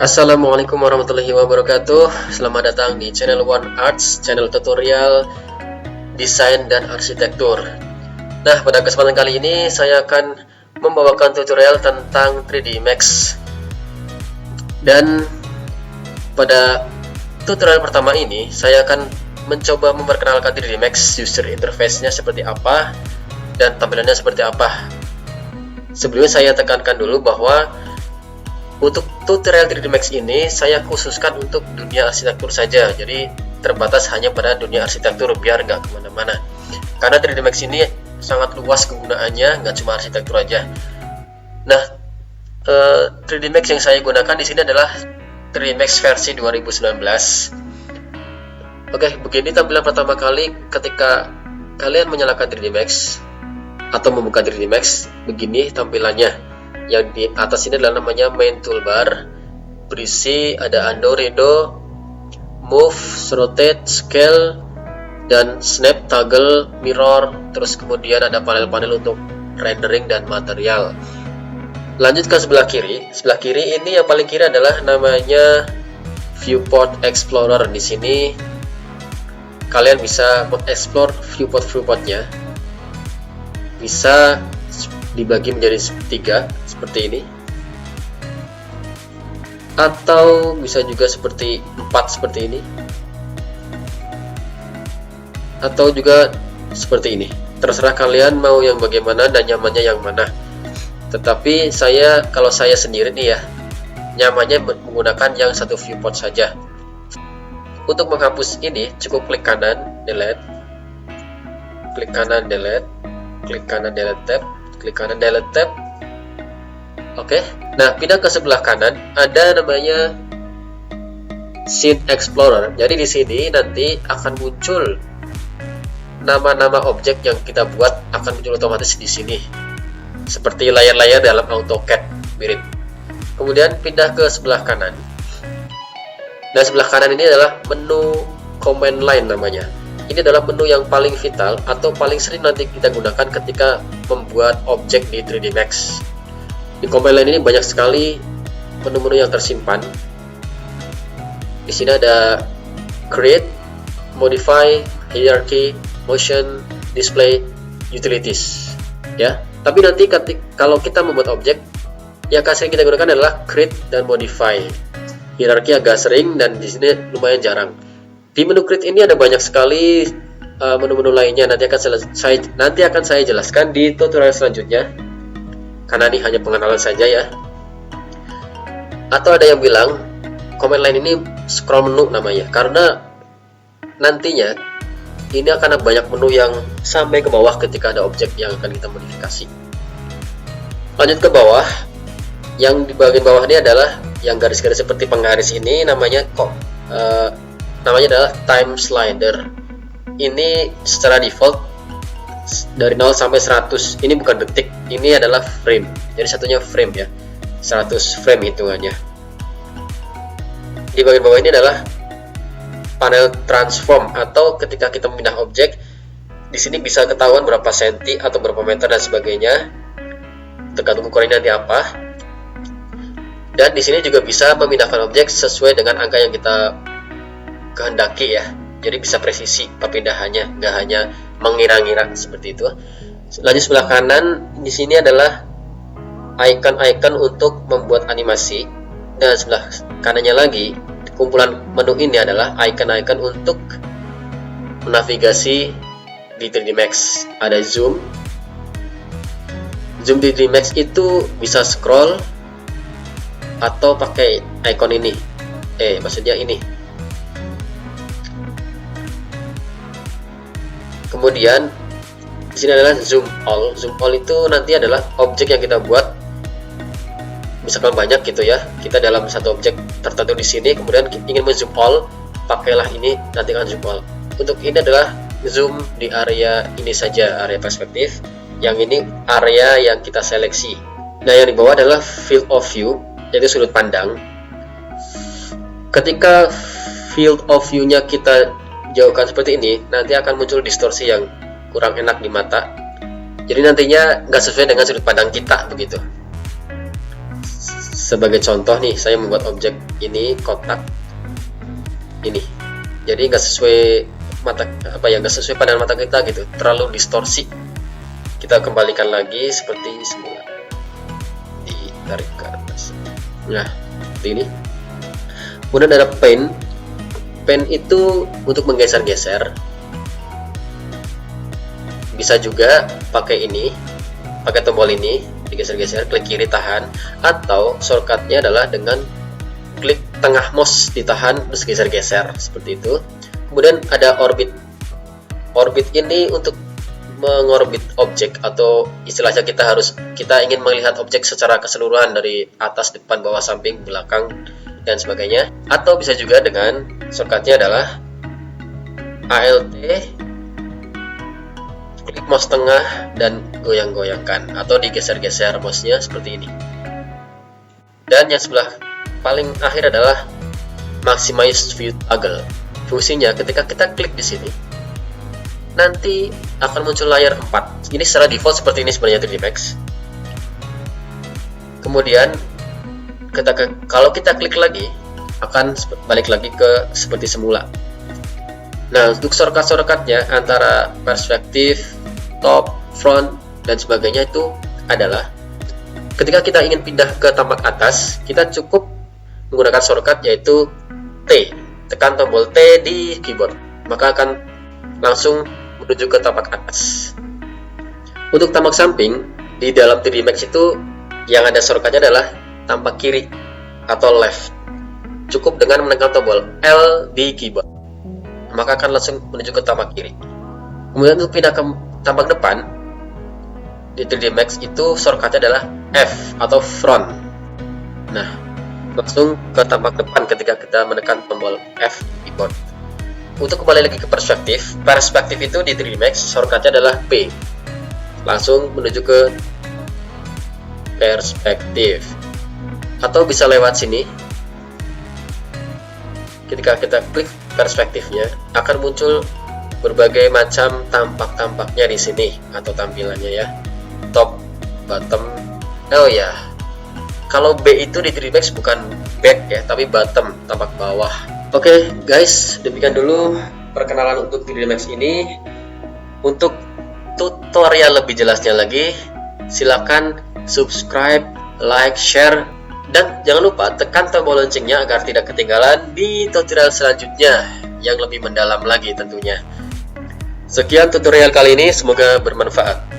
Assalamualaikum warahmatullahi wabarakatuh. Selamat datang di channel One Arts, channel tutorial desain dan arsitektur. Nah, pada kesempatan kali ini saya akan membawakan tutorial tentang 3D Max. Dan pada tutorial pertama ini saya akan mencoba memperkenalkan 3D Max, user interface-nya seperti apa dan tampilannya seperti apa. Sebelumnya saya tekankan dulu bahwa untuk tutorial 3D Max ini saya khususkan untuk dunia arsitektur saja, jadi terbatas hanya pada dunia arsitektur biar nggak kemana-mana. Karena 3D Max ini sangat luas kegunaannya, nggak cuma arsitektur aja. Nah, 3D Max yang saya gunakan di sini adalah 3D Max versi 2019. Oke, begini tampilan pertama kali ketika kalian menyalakan 3D Max atau membuka 3D Max. Begini tampilannya. Yang di atas ini adalah namanya main toolbar, berisi ada undo, redo, move, rotate, scale, dan snap, toggle, mirror. Terus kemudian ada panel-panel untuk rendering dan material. Lanjut ke sebelah kiri. Sebelah kiri ini yang paling kiri adalah namanya viewport explorer. Di sini kalian bisa mengeksplor viewportnya. Bisa dibagi menjadi 3 seperti ini, atau bisa juga seperti 4 seperti ini, atau juga seperti ini. Terserah kalian mau yang bagaimana dan nyamannya yang mana. Tetapi kalau saya sendiri nih ya, nyamannya menggunakan yang satu viewport saja. Untuk menghapus ini cukup klik kanan delete, klik kanan delete, klik kanan delete tab, klik kanan delete tab. Oke, nah pindah ke sebelah kanan ada namanya Scene Explorer. Jadi di sini nanti akan muncul nama-nama objek yang kita buat, akan muncul otomatis di sini seperti layar-layar dalam AutoCAD mirip. Kemudian pindah ke sebelah kanan. Nah, sebelah kanan ini adalah menu command line namanya. Ini adalah menu yang paling vital atau paling sering nanti kita gunakan ketika membuat objek di 3D Max. Di command line ini banyak sekali menu-menu yang tersimpan. Di sini ada create, modify, hierarchy, motion, display, utilities. Ya, tapi nanti kalau kita membuat objek, yang akan sering kita gunakan adalah create dan modify. Hierarchy agak sering dan di sini lumayan jarang. Di menu create ini ada banyak sekali menu-menu lainnya. Nanti akan saya jelaskan di tutorial selanjutnya, karena ini hanya pengenalan saja ya. Atau ada yang bilang command line ini scroll menu namanya, karena nantinya ini akan ada banyak menu yang sampai ke bawah ketika ada objek yang akan kita modifikasi. Lanjut ke bawah. Yang di bagian bawah ini adalah yang garis-garis seperti penggaris ini, namanya adalah time slider. Ini secara default dari 0 sampai 100. Ini bukan detik, ini adalah frame. Jadi satunya frame ya. 100 frame hitungannya. Di bagian bawah ini adalah panel transform, atau ketika kita memindah objek, di sini bisa ketahuan berapa senti atau berapa meter dan sebagainya, tergantung ukurannya nanti apa. Dan di sini juga bisa memindahkan objek sesuai dengan angka yang kita kehendaki ya. Jadi bisa presisi perpindahannya, nggak hanya mengira-ngira seperti itu. Lanjut sebelah kanan, di sini adalah icon-icon untuk membuat animasi, dan sebelah kanannya lagi kumpulan menu ini adalah icon-icon untuk navigasi di 3D Max. Ada zoom di 3D Max itu bisa scroll atau pakai icon ini, maksudnya ini. Kemudian di sini adalah zoom all. Zoom all itu nanti adalah objek yang kita buat, misalkan banyak gitu ya. Kita dalam satu objek tertentu di sini, kemudian ingin men-zoom all, pakailah ini, nanti akan zoom all. Untuk ini adalah zoom di area ini saja, area perspektif. Yang ini area yang kita seleksi. Nah, yang di bawah adalah field of view, yaitu sudut pandang. Ketika field of view-nya kita jauhkan seperti ini, nanti akan muncul distorsi yang kurang enak di mata. Jadi nantinya nggak sesuai dengan sudut pandang kita begitu. Sebagai contoh nih, saya membuat objek ini kotak ini, jadi nggak sesuai nggak sesuai pandangan mata kita gitu, terlalu distorsi. Kita kembalikan lagi seperti semula, ditarik ke atas. Nah, seperti ini. Kemudian ada pen. Pen itu untuk menggeser-geser. Bisa juga pakai ini, pakai tombol ini, digeser-geser, klik kiri tahan, atau shortcutnya adalah dengan klik tengah mouse ditahan terus geser-geser seperti itu. Kemudian ada orbit. Orbit ini untuk mengorbit objek, atau istilahnya kita ingin melihat objek secara keseluruhan dari atas, depan, bawah, samping, belakang, dan sebagainya. Atau bisa juga dengan shortcutnya adalah ALT, klik mouse tengah dan goyang-goyangkan, atau digeser-geser mouse-nya seperti ini. Dan yang sebelah paling akhir adalah maximize view toggle. Fungsinya ketika kita klik di sini, nanti akan muncul layar 4. Ini secara default seperti ini sebenarnya 3D Max. Kemudian kalau kita klik lagi, akan balik lagi ke seperti semula. Nah, untuk shortcut-shortcutnya antara perspektif, top, front, dan sebagainya itu adalah ketika kita ingin pindah ke tampak atas, kita cukup menggunakan shortcut yaitu T. Tekan tombol T di keyboard, maka akan langsung menuju ke tampak atas. Untuk tampak samping, di dalam 3D Max itu yang ada shortcutnya adalah tampak kiri atau left. Cukup dengan menekan tombol L di keyboard, maka akan langsung menuju ke tampak kiri. Kemudian untuk pindah ke tampak depan, di 3D Max itu shortcutnya adalah F atau front. Nah, langsung ke tampak depan ketika kita menekan tombol F di keyboard. Untuk kembali lagi ke perspektif itu di 3D Max shortcutnya adalah P. Langsung menuju ke perspektif. Atau bisa lewat sini. Ketika kita klik perspektifnya, akan muncul berbagai macam tampak-tampaknya di sini atau tampilannya ya. Top, bottom. Oh ya. Kalau B itu di 3D Max bukan back ya, tapi bottom, tampak bawah. Oke, guys, demikian dulu perkenalan untuk 3D Max ini. Untuk tutorial lebih jelasnya lagi, silakan subscribe, like, share, dan jangan lupa tekan tombol loncengnya agar tidak ketinggalan di tutorial selanjutnya yang lebih mendalam lagi tentunya. Sekian tutorial kali ini, semoga bermanfaat.